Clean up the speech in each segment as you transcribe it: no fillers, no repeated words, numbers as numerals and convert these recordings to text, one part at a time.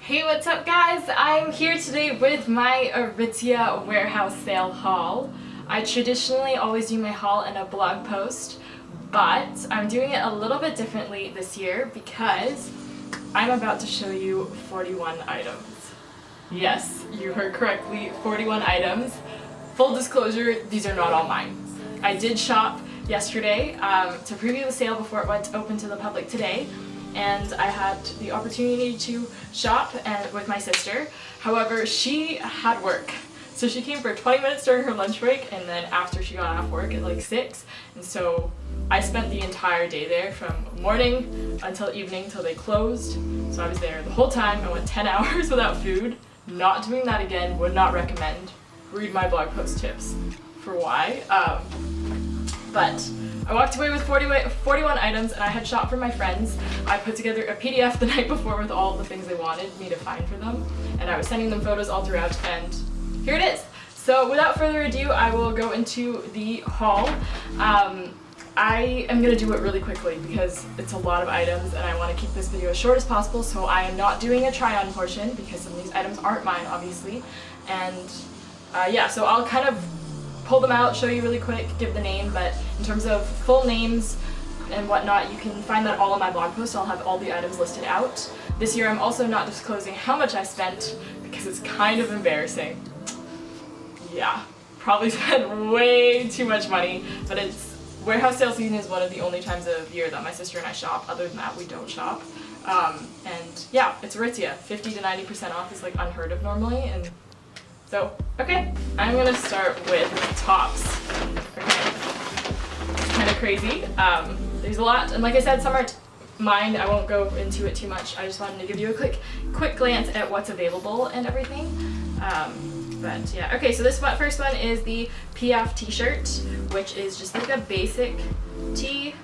Hey, what's up guys? I'm here today with my Aritzia Warehouse Sale haul. I traditionally always do my haul in a blog post, but I'm doing it a little bit differently this year because I'm about to show you 41 items. Yes, you heard correctly, 41 items. Full disclosure, these are not all mine. I did shop yesterday to preview the sale before it went open to the public today, and I had the opportunity to shop with my sister. However, she had work. So she came for 20 minutes during her lunch break, and then after she got off work at like 6. And so I spent the entire day there from morning until evening till they closed. So I was there the whole time. I went 10 hours without food. Not doing that again, would not recommend. Read my blog post tips for why. But I walked away with 41 items, and I had shopped for my friends. I put together a PDF the night before with all the things they wanted me to find for them, and I was sending them photos all throughout, and here it is. So without further ado, I will go into the haul. I am going to do it really quickly because it's a lot of items and I want to keep this video as short as possible, so I am not doing a try-on portion because some of these items aren't mine, obviously. And yeah, so I'll kind of pull them out, show you really quick, give the name, but in terms of full names and whatnot, you can find that all on my blog post. I'll have all the items listed out. This year I'm also not disclosing how much I spent because it's kind of embarrassing. Yeah, probably spent way too much money, but warehouse sale season is one of the only times of year that my sister and I shop. Other than that, we don't shop. And yeah, it's Aritzia. 50 to 90% off is like unheard of normally, and so, okay, I'm gonna start with tops. Okay, it's kind of crazy. There's a lot, and like I said, some aren't mine. I won't go into it too much. I just wanted to give you a quick glance at what's available and everything. But yeah, okay, so this first one is the PF t-shirt, which is just like a basic tee,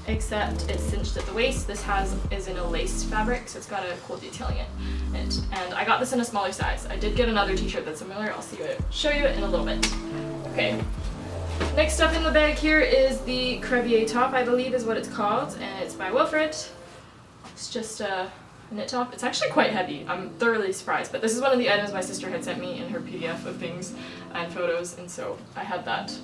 except it's cinched at the waist. This is in a lace fabric, so it's got a cool detailing in it. And I got this in a smaller size. I did get another t-shirt that's similar. I'll show you it in a little bit. Okay. Next up in the bag here is the crevier top, I believe is what it's called, and it's by Wilfred. It's just a knit top. It's actually quite heavy. I'm thoroughly surprised, but this is one of the items my sister had sent me in her PDF of things and photos, and so I had that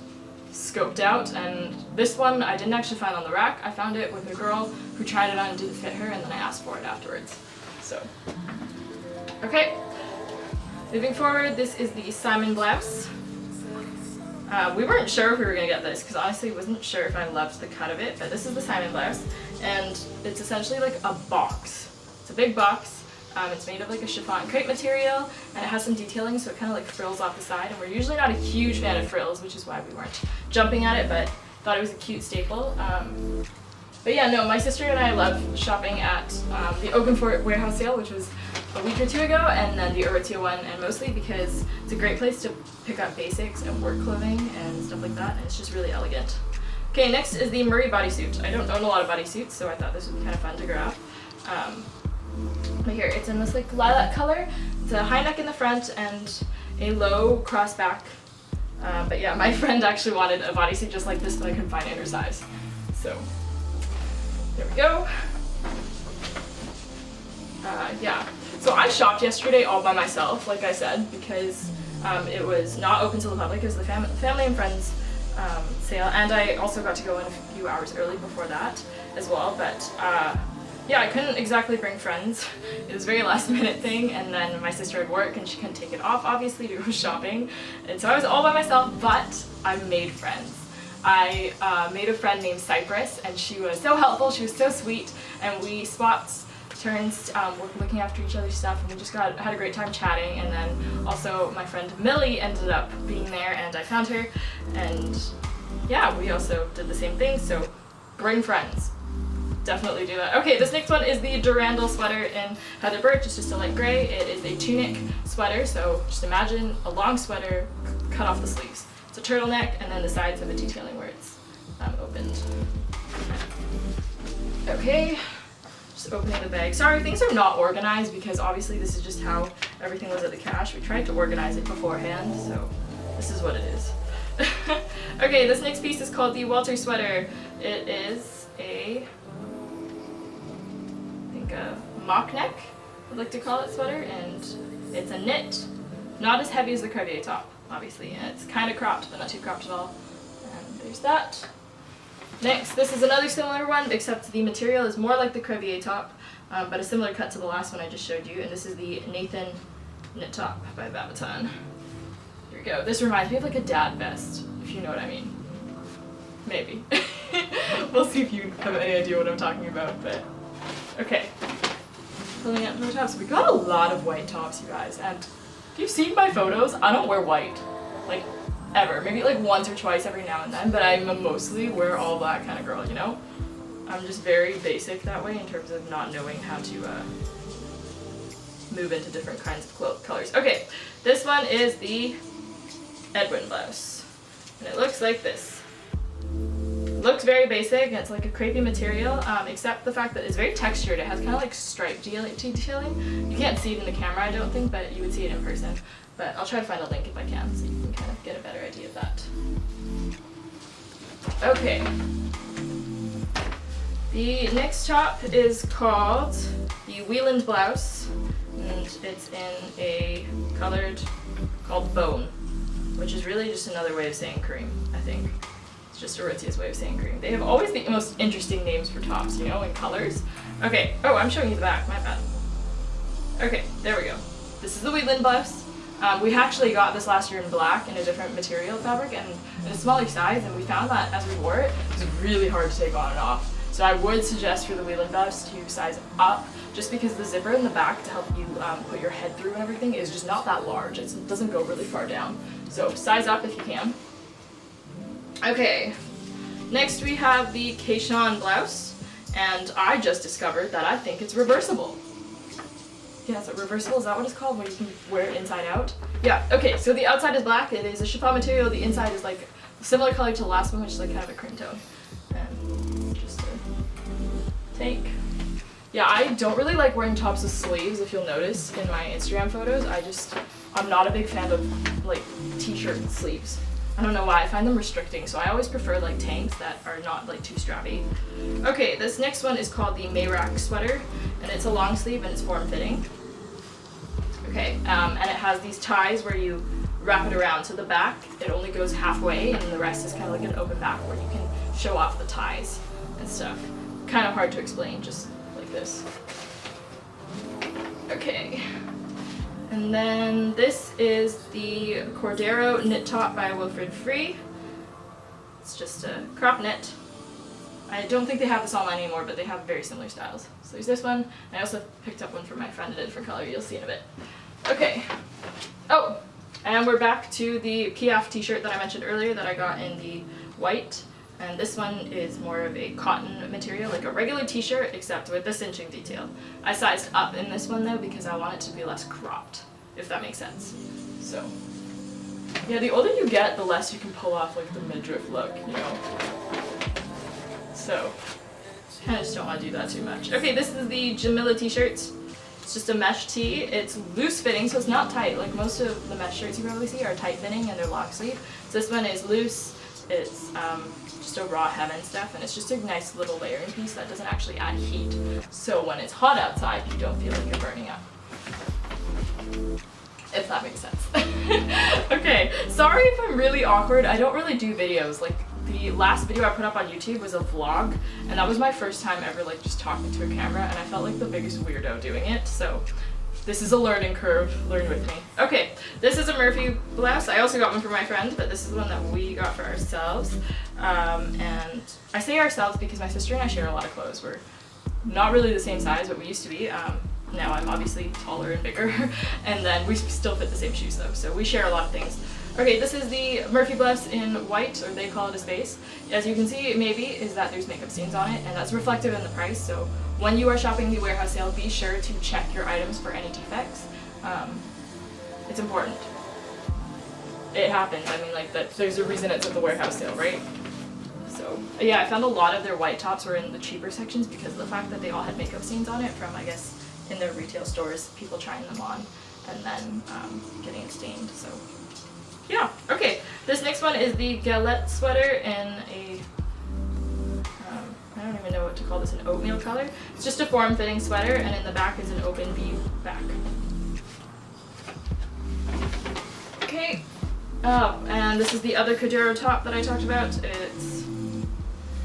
scoped out. And this one I didn't actually find on the rack. I found it with a girl who tried it on and didn't fit her, and then I asked for it afterwards. So, okay. Moving forward, this is the Simon blouse. We weren't sure if we were going to get this because honestly I wasn't sure if I loved the cut of it, but this is the Simon blouse, and it's essentially like a box. It's a big box. It's made of like a chiffon crepe material, and it has some detailing, so it kind of like frills off the side, and we're usually not a huge fan of frills, which is why we weren't jumping at it, but thought it was a cute staple. But yeah, no, my sister and I love shopping at the Outerwear Warehouse Sale, which was a week or two ago, and then the Aritzia one, and mostly because it's a great place to pick up basics and work clothing and stuff like that, and it's just really elegant. Okay, next is the Murray bodysuit. I don't own a lot of bodysuits, so I thought this would be kind of fun to grab. But here, it's in this like lilac color. It's a high neck in the front and a low cross back. But yeah, my friend actually wanted a bodysuit just like this, but I couldn't find it in her size. So, there we go. Yeah, so I shopped yesterday all by myself, like I said, because it was not open to the public. It was the family and friends sale, and I also got to go in a few hours early before that as well, but yeah, I couldn't exactly bring friends. It was a very last minute thing, and then my sister had work and she couldn't take it off, obviously, to go shopping. And so I was all by myself, but I made friends. I made a friend named Cypress, and she was so helpful, she was so sweet, and we swapped turns, looking after each other's stuff, and we just had a great time chatting. And then also my friend Millie ended up being there, and I found her, and yeah, we also did the same thing, so bring friends. Definitely do that. Okay, this next one is the Durandal sweater in Heather Birch. It's just a light gray. It is a tunic sweater, so just imagine a long sweater cut off the sleeves. It's a turtleneck, and then the sides have a detailing where it's opened. Okay, just opening the bag. Sorry, things are not organized because obviously this is just how everything was at the cash. We tried to organize it beforehand, so this is what it is. Okay, this next piece is called the Walter sweater. It is a mock neck I like to call it sweater, and it's a knit, not as heavy as the crevier top, obviously, and it's kind of cropped, but not too cropped at all. And there's that. Next, this is another similar one, except the material is more like the crevier top, but a similar cut to the last one I just showed you, and this is the Nathan knit top by Babaton. Here we go. This reminds me of like a dad vest, if you know what I mean. Maybe. We'll see if you have any idea what I'm talking about, but okay. Pulling out more tops. We got a lot of white tops, you guys, and if you've seen my photos, I don't wear white, like, ever. Maybe like once or twice every now and then, but I'm a mostly wear all black kind of girl, you know? I'm just very basic that way in terms of not knowing how to move into different kinds of colors. Okay, this one is the Edwin blouse, and it looks like this. Looks very basic, and it's like a crepey material, except the fact that it's very textured. It has kind of like striped detailing. You can't see it in the camera, I don't think, but you would see it in person. But I'll try to find a link if I can, so you can kind of get a better idea of that. Okay. The next top is called the Wieland blouse, and it's in a colored called Bone, which is really just another way of saying cream, I think. Just Aritzia's way of saying cream. They have always the most interesting names for tops, you know, in colors. Okay, oh, I'm showing you the back, my bad. Okay, there we go. This is the Wheatland blouse. We actually got this last year in black in a different material fabric and in a smaller size, and we found that as we wore it, it was really hard to take on and off. So I would suggest for the Wheatland blouse to size up, just because the zipper in the back to help you put your head through and everything is just not that large. It doesn't go really far down. So size up if you can. Okay, next we have the Keishon blouse, and I just discovered that I think it's reversible. Yeah, so reversible, is that what it's called, where you can wear it inside out? Yeah, okay, so the outside is black, it is a chiffon material, the inside is like similar color to the last one, which is like kind of a cream tone. And just to take. Yeah, I don't really like wearing tops with sleeves, if you'll notice in my Instagram photos. I'm not a big fan of like t-shirt sleeves. I don't know why, I find them restricting, so I always prefer like tanks that are not like too strappy. Okay, this next one is called the Mayrac sweater, and it's a long sleeve and it's form-fitting. Okay, and it has these ties where you wrap it around, so the back, it only goes halfway, and the rest is kind of like an open back where you can show off the ties and stuff. Kind of hard to explain, just like this. Okay. And then this is the Cordero knit top by Wilfred Free. It's just a crop knit. I don't think they have this online anymore, but they have very similar styles. So there's this one. I also picked up one for my friend in a different color. You'll see in a bit. Okay. Oh, and we're back to the Piaf t-shirt that I mentioned earlier that I got in the white. And this one is more of a cotton material, like a regular t-shirt, except with the cinching detail. I sized up in this one though because I want it to be less cropped, if that makes sense. So, yeah, the older you get, the less you can pull off like the midriff look, you know? So, kind of just don't want to do that too much. Okay, this is the Jamila t-shirt. It's just a mesh tee. It's loose fitting, so it's not tight. Like most of the mesh shirts you probably see are tight fitting and they're lock sleeve. So this one is loose. It's just a raw hem and stuff, and it's just a nice little layering piece that doesn't actually add heat. So when it's hot outside, you don't feel like you're burning up. If that makes sense. Okay, sorry if I'm really awkward. I don't really do videos. Like the last video I put up on YouTube was a vlog, and that was my first time ever like just talking to a camera, and I felt like the biggest weirdo doing it. So this is a learning curve. Learn with me. Okay, this is a Murphy blouse. I also got one for my friend, but this is the one that we got for ourselves. And I say ourselves because my sister and I share a lot of clothes. We're not really the same size, but we used to be. Now I'm obviously taller and bigger, and then we still fit the same shoes though, so we share a lot of things. Okay, this is the Murphy blouse in white, or they call it a space. As you can see, maybe, is that there's makeup stains on it, and that's reflective in the price, so when you are shopping the warehouse sale, be sure to check your items for any defects. It's important. It happens, I mean, like, there's a reason it's at the warehouse sale, right? So, yeah, I found a lot of their white tops were in the cheaper sections because of the fact that they all had makeup stains on it from, I guess, in their retail stores, people trying them on and then getting it stained. So yeah, okay. This next one is the Galette sweater in a, I don't even know what to call this, an oatmeal color. It's just a form-fitting sweater, and in the back is an open V back. Okay, oh, and this is the other Kajero top that I talked about. It's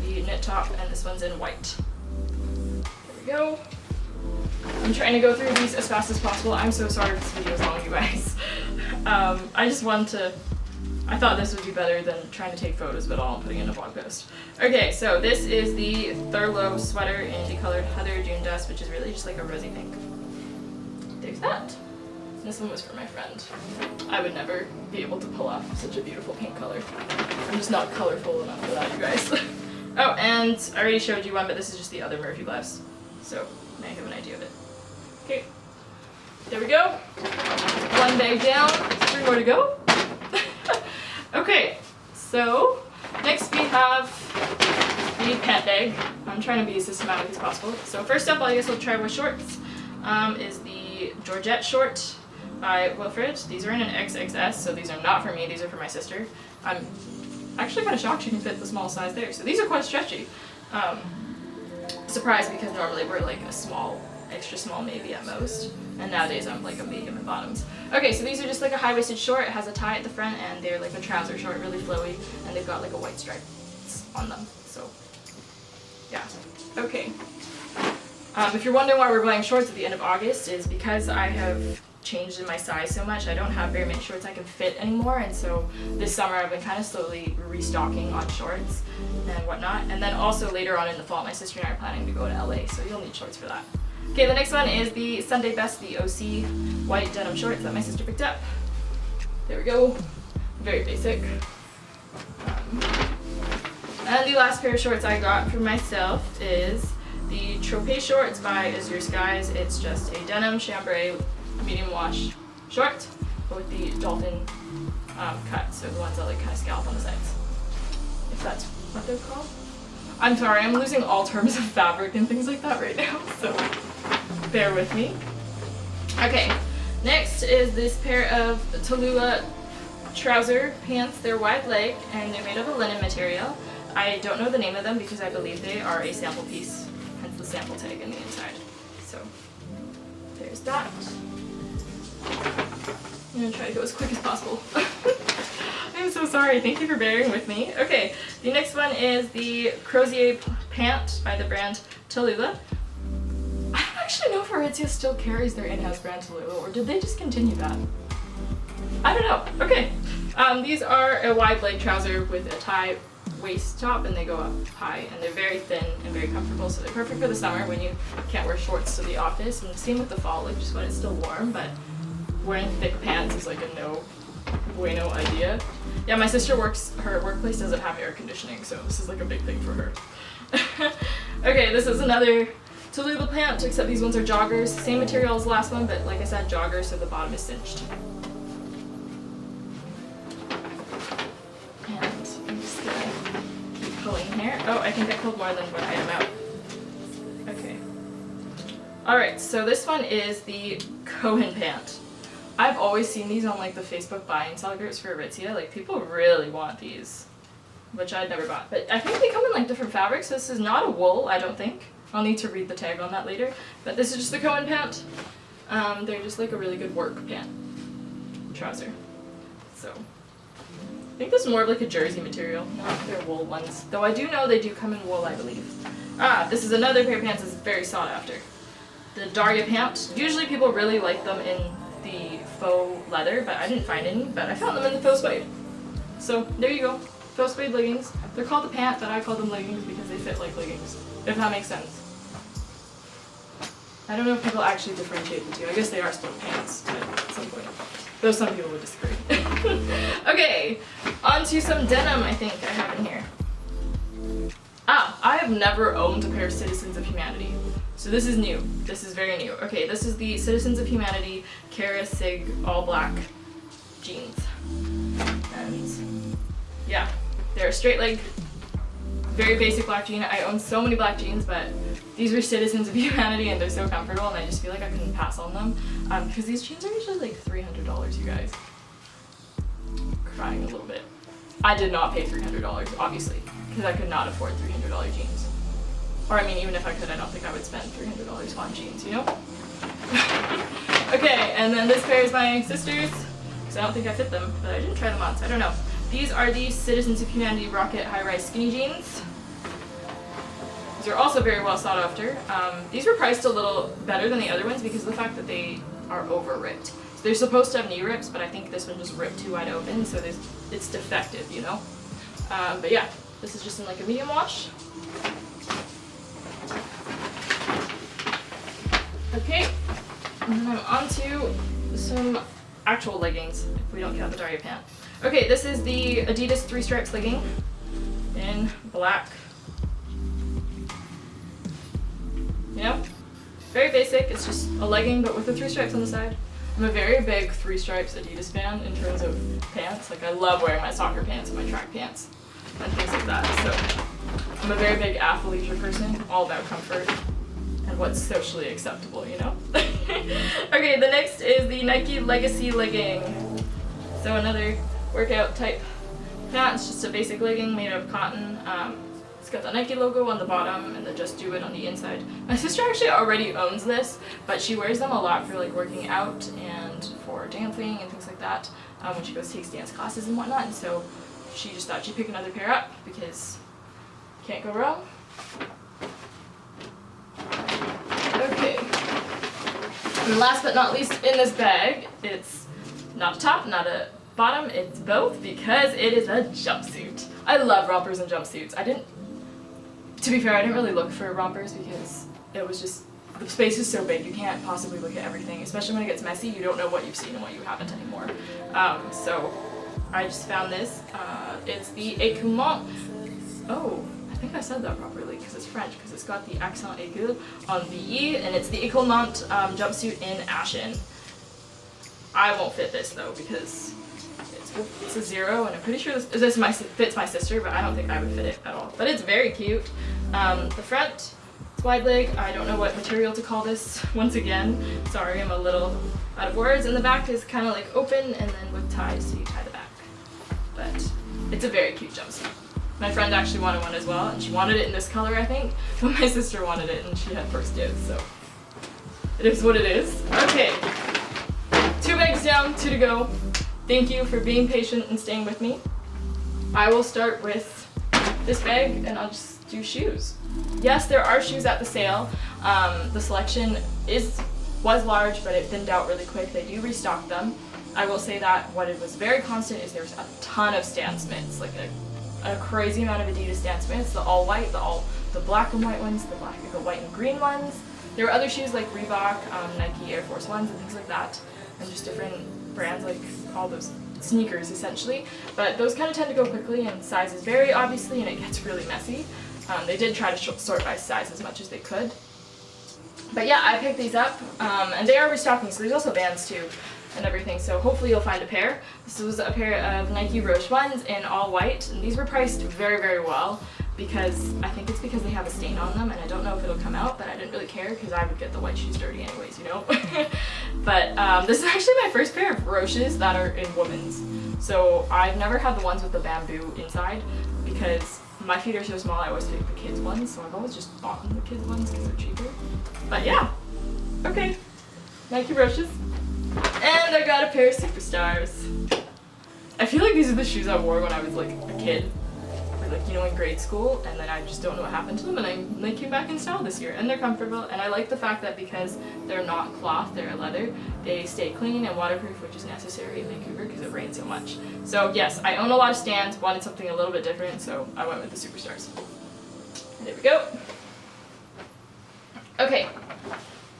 the knit top, and this one's in white. There we go. I'm trying to go through these as fast as possible. I'm so sorry if this video is long, you guys. I just wanted to, I thought this would be better than trying to take photos, but all I'm putting in a blog post. Okay, so this is the Thurlow sweater in the colored Heather June Dust, which is really just like a rosy pink. There's that. This one was for my friend. I would never be able to pull off such a beautiful pink color. I'm just not colorful enough for that, you guys. Oh, and I already showed you one, but this is just the other Murphy blouse. So now you have an idea of it. Okay, there we go. One bag down, 3 more to go. Okay, so next we have the pant bag. I'm trying to be as systematic as possible. So first up, I guess we'll try with shorts. Is the Georgette short by Wilfred. These are in an XXS, so these are not for me, these are for my sister. I'm actually kind of shocked she can fit the small size there, so these are quite stretchy. Surprised because normally we're like a small, extra small maybe at most, and nowadays I'm like a medium in bottoms. Okay, so these are just like a high-waisted short. It has a tie at the front, and they're like a trouser short, really flowy, and they've got like a white stripe on them, so yeah. Okay. If you're wondering why we're buying shorts at the end of August, is because I have changed in my size so much. I don't have very many shorts I can fit anymore, and so this summer I've been kind of slowly restocking on shorts and whatnot. And then also later on in the fall, my sister and I are planning to go to LA, so you'll need shorts for that. Okay, the next one is the Sunday Best, the OC white denim shorts that my sister picked up. There we go. Very basic. And the last pair of shorts I got for myself is the Tropez shorts by Azure Skies. It's just a denim chambray medium wash short, but with the dolphin cut, so the ones that like kind of scallop on the sides, if that's what they're called. I'm sorry, I'm losing all terms of fabric and things like that right now, so bear with me. Okay, next is this pair of Tallulah trouser pants. They're wide leg and they're made of a linen material. I don't know the name of them because I believe they are a sample piece, hence the sample tag in the inside. So there's that. I'm gonna try to go as quick as possible. I'm so sorry, thank you for bearing with me. Okay, the next one is the Crozier pant by the brand Tallulah. I don't actually know if Aritzia still carries their in-house brand Tallulah, or did they discontinue that? I don't know. Okay, these are a wide leg trouser with a tie waist top, and they go up high, and they're very thin and very comfortable, so they're perfect for the summer when you can't wear shorts to the office, and same with the fall, like just when it's still warm, but wearing thick pants is like a no bueno idea. Yeah, my sister her workplace doesn't have air conditioning, so this is like a big thing for her. Okay, this is another Tallulah pant, except these ones are joggers. Same material as the last one, but like I said, joggers, so the bottom is cinched. And I'm just gonna keep pulling here. Oh, I think I pulled more than one item out. Okay. Alright, so this one is the Cohen pant. I've always seen these on like the Facebook buy and sell groups for Aritzia. Like people really want these, which I'd never bought. But I think they come in like different fabrics. This is not a wool, I don't think. I'll need to read the tag on that later. But this is just the Cohen pant. They're just like a really good work pant trouser. So I think this is more of like a jersey material, not their wool ones. Though I do know they do come in wool, I believe. This is another pair of pants that's very sought after. The Darya pant. Usually people really like them in the faux leather, but I didn't find any, but I found them in the faux suede. So there you go, faux suede leggings. They're called the pant, but I call them leggings because they fit like leggings, if that makes sense. I don't know if people actually differentiate the two. I guess they are still pants, but at some point. Though some people would disagree. Okay, on to some denim I think I have in here. I have never owned a pair of Citizens of Humanity. So this is new. This is very new. Okay, this is the Citizens of Humanity Kara Sig all black jeans. And yeah, they're a straight leg, very basic black jean. I own so many black jeans, but these were Citizens of Humanity and they're so comfortable, and I just feel like I couldn't pass on them. Because these jeans are usually like $300, you guys. Crying a little bit. I did not pay $300, obviously, because I could not afford $300 jeans. Or I mean, even if I could, I don't think I would spend $300 on jeans, you know? Okay, and then this pair is my sister's, because I don't think I fit them, but I didn't try them on, so I don't know. These are the Citizens of Humanity Rocket high-rise skinny jeans. These are also very well sought after. These were priced a little better than the other ones because of the fact that they are over-ripped. So they're supposed to have knee rips, but I think this one just ripped too wide open, so it's defective, you know? But yeah, this is just in like a medium wash. Okay, and then I'm on to some actual leggings, if we don't count the Daria pant. Okay, this is the Adidas 3 stripes legging in black. You know, very basic. It's just a legging, but with the 3 stripes on the side. I'm a very big 3 stripes Adidas fan in terms of pants. Like, I love wearing my soccer pants and my track pants and things like that. So I'm a very big athleisure person, all about comfort and what's socially acceptable, you know? Okay, the next is the Nike Legacy legging. So another workout type pant. It's just a basic legging made of cotton. It's got the Nike logo on the bottom and the Just Do It on the inside. My sister actually already owns this, but she wears them a lot for like working out and for dancing and things like that when she goes takes dance classes and whatnot. And so she just thought she'd pick another pair up because can't go wrong. Okay. And last but not least in this bag, it's not a top, not a bottom, it's both because it is a jumpsuit. I love rompers and jumpsuits. To be fair, I didn't really look for rompers because it was just, the space is so big, you can't possibly look at everything, especially when it gets messy, you don't know what you've seen and what you haven't anymore. So I just found this. It's the Écumant. Oh, I think I said that properly because it's French, because it's got the accent aigu on the E, and it's the Écumant jumpsuit in Ashen. I won't fit this though because it's a 0, and I'm pretty sure this fits my sister, but I don't think I would fit it at all. But it's very cute. The front, it's wide leg. I don't know what material to call this. Once again, sorry, I'm a little out of words. And the back is kind of like open and then with ties, so you tie the back. But it's a very cute jumpsuit. My friend actually wanted one as well, and she wanted it in this color, I think, but my sister wanted it, and she had first dibs, so it is what it is. Okay, 2 bags down, 2 to go. Thank you for being patient and staying with me. I will start with this bag and I'll just do shoes. Yes, there are shoes at the sale. The selection was large, but it thinned out really quick. They do restock them. I will say that what it was very constant is there's a ton of Stan Smiths, like a crazy amount of Adidas Stan Smiths, the all white, the black and white ones, the white and green ones. There were other shoes like Reebok, Nike Air Force Ones and things like that, and just different brands like all those sneakers essentially, but those kind of tend to go quickly and sizes vary obviously, and it gets really messy. They did try to sort by size as much as they could, but yeah, I picked these up, and they are restocking, so there's also Vans too and everything, so hopefully you'll find a pair. This was a pair of Nike Roche ones in all white, and these were priced very, very well because I think it's because they have a stain on them, and I don't know if it'll come out, but I didn't really care because I would get the white shoes dirty anyways, you know. But this is actually my first pair of Roches that are in women's. So I've never had the ones with the bamboo inside because my feet are so small, I always pick the kids ones, so I've always just bought them the kids ones because they're cheaper. But yeah, okay, Nike Roches. And I got a pair of Superstars. I feel like these are the shoes I wore when I was like a kid, or like, you know, in grade school, and then I just don't know what happened to them, and they came back in style this year, and they're comfortable, and I like the fact that because they're not cloth, they're leather, they stay clean and waterproof, which is necessary in Vancouver because it rains so much. So yes, I own a lot of Stans, wanted something a little bit different, so I went with the Superstars. And there we go. Okay,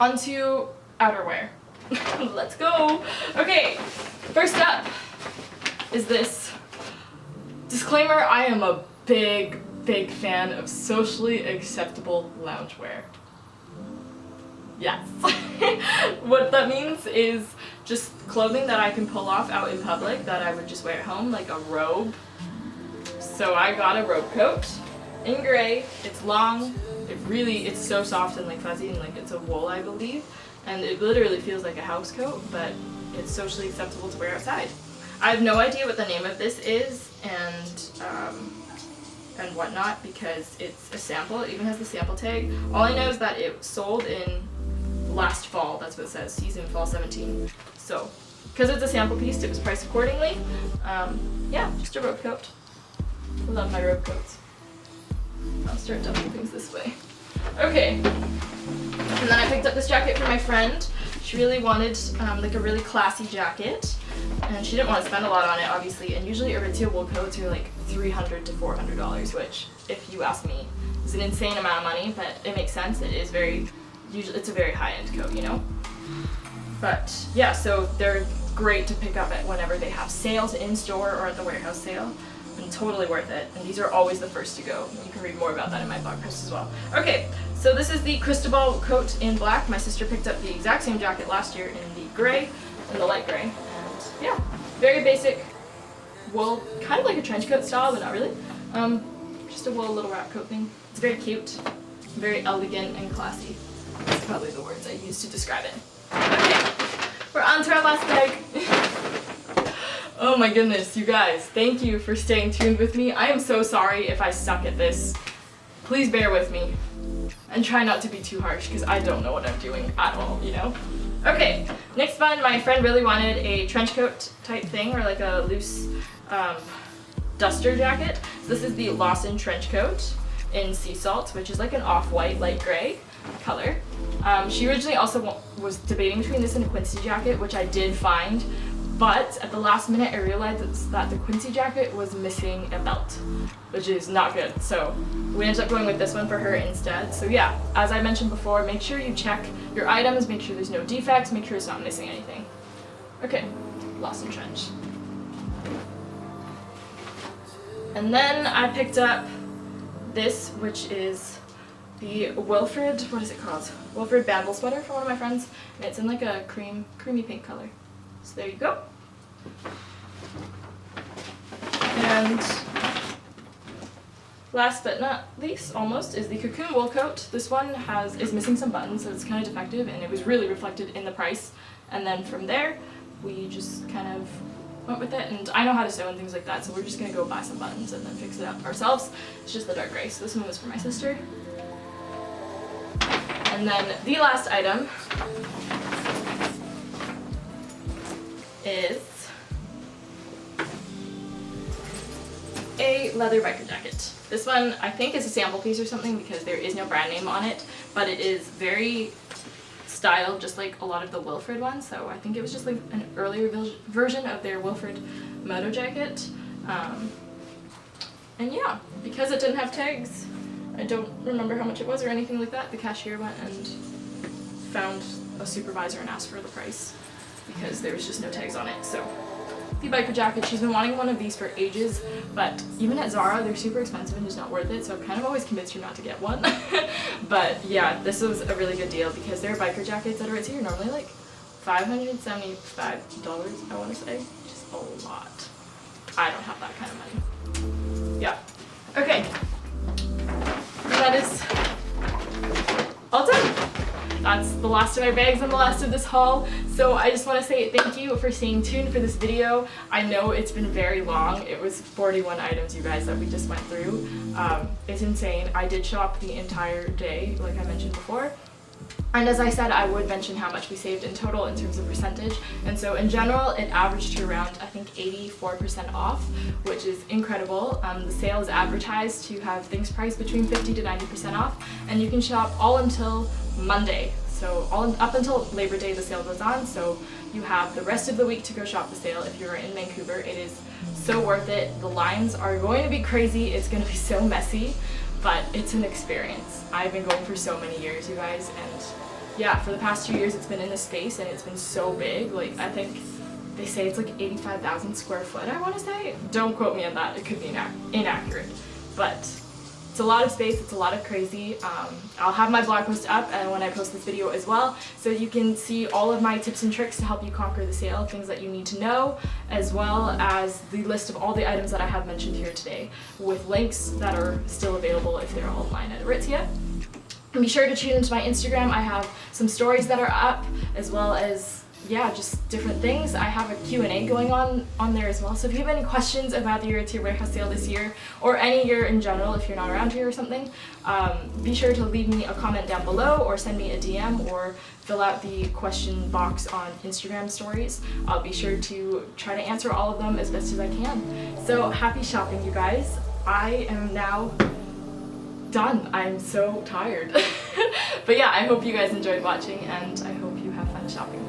onto outerwear. Let's go! Okay, first up is this. Disclaimer, I am a big fan of socially acceptable loungewear. Yes. What that means is just clothing that I can pull off out in public that I would just wear at home, like a robe. So I got a robe coat in gray. It's long. It's so soft and like fuzzy, and like it's a wool, I believe. And it literally feels like a house coat, but it's socially acceptable to wear outside. I have no idea what the name of this is and whatnot because it's a sample. It even has the sample tag. All I know is that it sold in last fall. That's what it says, season fall 17. So, because it's a sample piece, it was priced accordingly. Yeah, just a robe coat. I love my robe coats. I'll start dumping things this way. Okay, and then I picked up this jacket for my friend. She really wanted like a really classy jacket, and she didn't want to spend a lot on it, obviously. And usually Aritzia wool coats are like $300 to $400, which, if you ask me, is an insane amount of money. But it makes sense. It is it's a very high-end coat, you know. But yeah, so they're great to pick up at whenever they have sales in store or at the warehouse sale. And totally worth it. And these are always the first to go. You can read more about that in my blog post as well. Okay, so this is the Cristobal coat in black. My sister picked up the exact same jacket last year in the gray, in the light gray. And yeah, very basic wool, kind of like a trench coat style, but not really. Just a wool little wrap coat thing. It's very cute, very elegant and classy. That's probably the words I use to describe it. Okay, we're on to our last bag. Oh my goodness, you guys, thank you for staying tuned with me. I am so sorry if I suck at this. Please bear with me and try not to be too harsh because I don't know what I'm doing at all, you know? Okay, next one, my friend really wanted a trench coat type thing, or like a loose duster jacket. So this is the Lawson trench coat in sea salt, which is like an off-white light gray color. She originally also was debating between this and a Quincy jacket, which I did find. But at the last minute, I realized that the Quincy jacket was missing a belt, which is not good. So we ended up going with this one for her instead. So yeah, as I mentioned before, make sure you check your items, make sure there's no defects, make sure it's not missing anything. Okay, Lawson trench. And then I picked up this, which is the Wilfred, what is it called? Wilfred Bandle sweater from one of my friends. And it's in like a creamy pink color. So there you go. And last but not least, almost, is the Cocoon wool coat. This one is missing some buttons, so it's kind of defective, and it was really reflected in the price. And then from there, we just kind of went with it. And I know how to sew and things like that, so we're just gonna go buy some buttons and then fix it up ourselves. It's just the dark gray. So this one was for my sister. And then the last item is a leather biker jacket. This one I think is a sample piece or something because there is no brand name on it, but it is very styled just like a lot of the Wilfred ones, so I think it was just like an earlier version of their Wilfred moto jacket. And yeah, because it didn't have tags, I don't remember how much it was or anything like that. The cashier went and found a supervisor and asked for the price because there was just no tags on it. So the biker jacket, she's been wanting one of these for ages, but even at Zara they're super expensive and just not worth it, so I'm kind of always convinced her not to get one. But yeah, this was a really good deal because their biker jackets at Aritzia are normally like $575, I want to say, which is a lot. I don't have that kind of money. Yeah. Okay. That is all done. That's the last of our bags and the last of this haul. So I just want to say thank you for staying tuned for this video. I know it's been very long. It was 41 items, you guys, that we just went through. It's insane. I did shop the entire day, like I mentioned before. And as I said, I would mention how much we saved in total in terms of percentage. And so in general, it averaged to around, I think, 84% off, which is incredible. The sale is advertised to have things priced between 50 to 90% off, and you can shop all until Monday. So up until Labor Day, the sale goes on. So you have the rest of the week to go shop the sale if you're in Vancouver. It is so worth it. The lines are going to be crazy. It's going to be so messy, but it's an experience. I've been going for so many years, you guys, and yeah, for the past 2 years it's been in this space and it's been so big. Like, I think they say it's like 85,000 square foot, I want to say. Don't quote me on that, it could be inaccurate, but it's a lot of space, it's a lot of crazy. I'll have my blog post up and when I post this video as well, so you can see all of my tips and tricks to help you conquer the sale, things that you need to know, as well as the list of all the items that I have mentioned here today, with links that are still available if they're all online at Aritzia. And be sure to tune into my Instagram. I have some stories that are up, as well as yeah, just different things. I have a Q&A going on there as well. So if you have any questions about the Aritzia Warehouse Sale this year, or any year in general if you're not around here or something, be sure to leave me a comment down below or send me a DM or fill out the question box on Instagram stories. I'll be sure to try to answer all of them as best as I can. So happy shopping, you guys. I am now done. I'm so tired. But yeah, I hope you guys enjoyed watching, and I hope you have fun shopping.